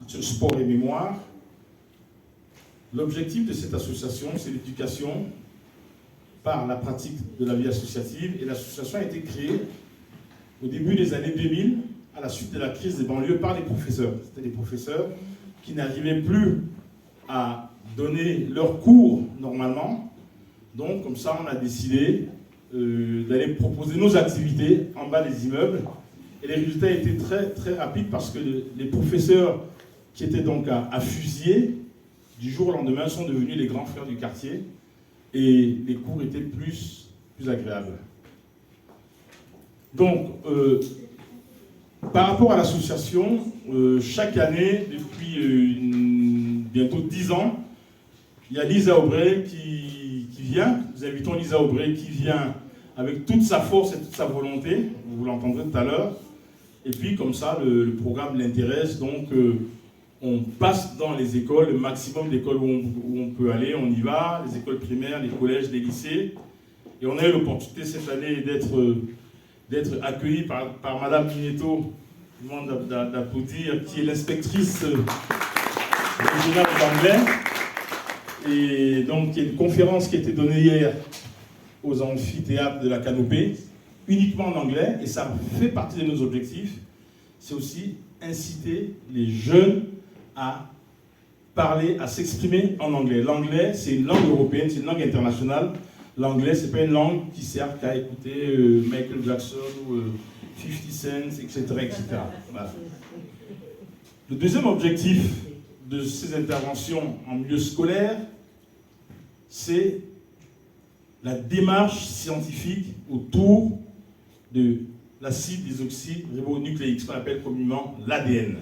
sur sport et mémoire. L'objectif de cette association, c'est l'éducation par la pratique de la vie associative. Et l'association a été créée au début des années 2000, à la suite de la crise des banlieues, par les professeurs. C'était des professeurs qui n'arrivaient plus à donner leurs cours normalement. Donc, comme ça, on a décidé d'aller proposer nos activités en bas des immeubles. Et les résultats étaient très, très rapides parce que les professeurs qui étaient donc à fusiller, du jour au lendemain, sont devenus les grands frères du quartier. Et les cours étaient plus agréables. Donc, par rapport à l'association, chaque année, depuis bientôt 10 ans, il y a Lisa Aubray qui vient. Nous invitons Lisa Aubray qui vient avec toute sa force et toute sa volonté. Vous l'entendrez tout à l'heure. Et puis, comme ça, le programme l'intéresse. Donc, on passe dans les écoles, le maximum d'écoles où on peut aller, on y va. Les écoles primaires, les collèges, les lycées. Et on a eu l'opportunité cette année d'être accueillis par Madame Minetto, je demande d'applaudir, qui est l'inspectrice régionale d'anglais. Et donc, il y a une conférence qui a été donnée hier aux amphithéâtres de la Canopée, uniquement en anglais, et ça fait partie de nos objectifs. C'est aussi inciter les jeunes à parler, à s'exprimer en anglais. L'anglais, c'est une langue européenne, c'est une langue internationale. L'anglais, c'est pas une langue qui sert qu'à écouter Michael Jackson ou 50 Cent, etc. etc. Voilà. Le deuxième objectif de ces interventions en milieu scolaire, c'est la démarche scientifique autour de l'acide désoxyribonucléique, ce qu'on appelle communément l'ADN.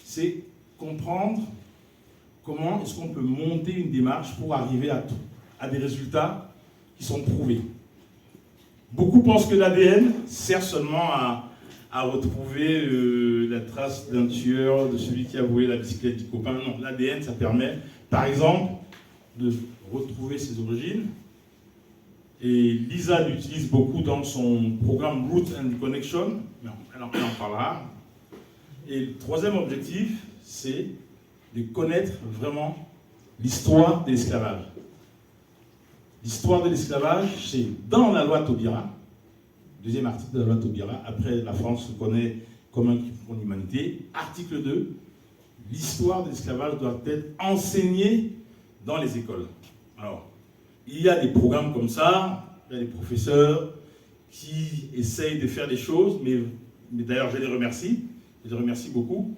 C'est comprendre comment est-ce qu'on peut monter une démarche pour arriver à des résultats qui sont prouvés. Beaucoup pensent que l'ADN sert seulement à retrouver la trace d'un tueur, de celui qui a volé la bicyclette du copain. Non, l'ADN, ça permet, par exemple, de retrouver ses origines. Et Lisa l'utilise beaucoup dans son programme Root and Connection. Elle en parlera. Et le troisième objectif, c'est de connaître vraiment l'histoire de l'esclavage. L'histoire de l'esclavage, c'est dans la loi Taubira, deuxième article de la loi Taubira, après la France se connaît comme un crime contre l'humanité. Article 2, l'histoire de l'esclavage doit être enseignée dans les écoles. Alors, il y a des programmes comme ça, il y a des professeurs qui essayent de faire des choses, mais d'ailleurs je les remercie beaucoup,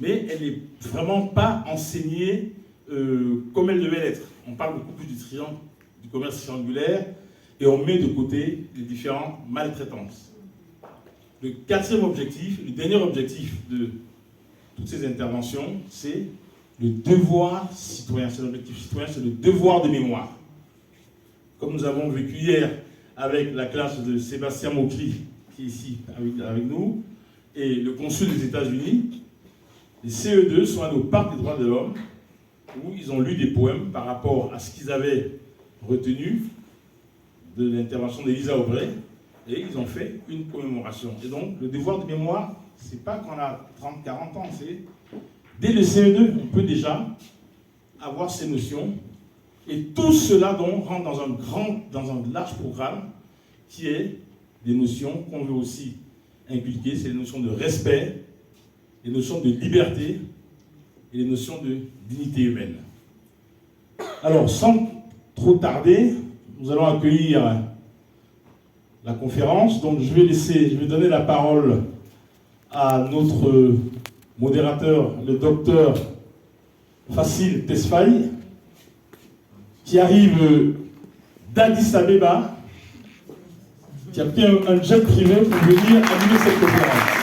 mais elle n'est vraiment pas enseignée comme elle devait l'être. On parle beaucoup plus du commerce triangulaire et on met de côté les différentes maltraitances. Le quatrième objectif, le dernier objectif de toutes ces interventions, c'est le devoir citoyen. C'est l'objectif citoyen, c'est le devoir de mémoire. Comme nous avons vécu hier avec la classe de Sébastien Maucry, qui est ici avec nous, et le consul des États-Unis, les CE2 sont allés au Parc des droits de l'homme, où ils ont lu des poèmes par rapport à ce qu'ils avaient retenu de l'intervention d'Elisa Aubray, et ils ont fait une commémoration. Et donc, le devoir de mémoire, c'est pas qu'on a 30, 40 ans, c'est dès le CE2, on peut déjà avoir ces notions. Et tout cela donc rentre dans un large programme qui est des notions qu'on veut aussi inculquer, c'est les notions de respect, les notions de liberté et les notions de dignité humaine. Alors, sans trop tarder, nous allons accueillir la conférence. Donc, je vais donner la parole à notre modérateur, le docteur Facile Tesfaye, qui arrive d'Addis Abeba, qui a pris un jet privé pour venir animer cette conférence.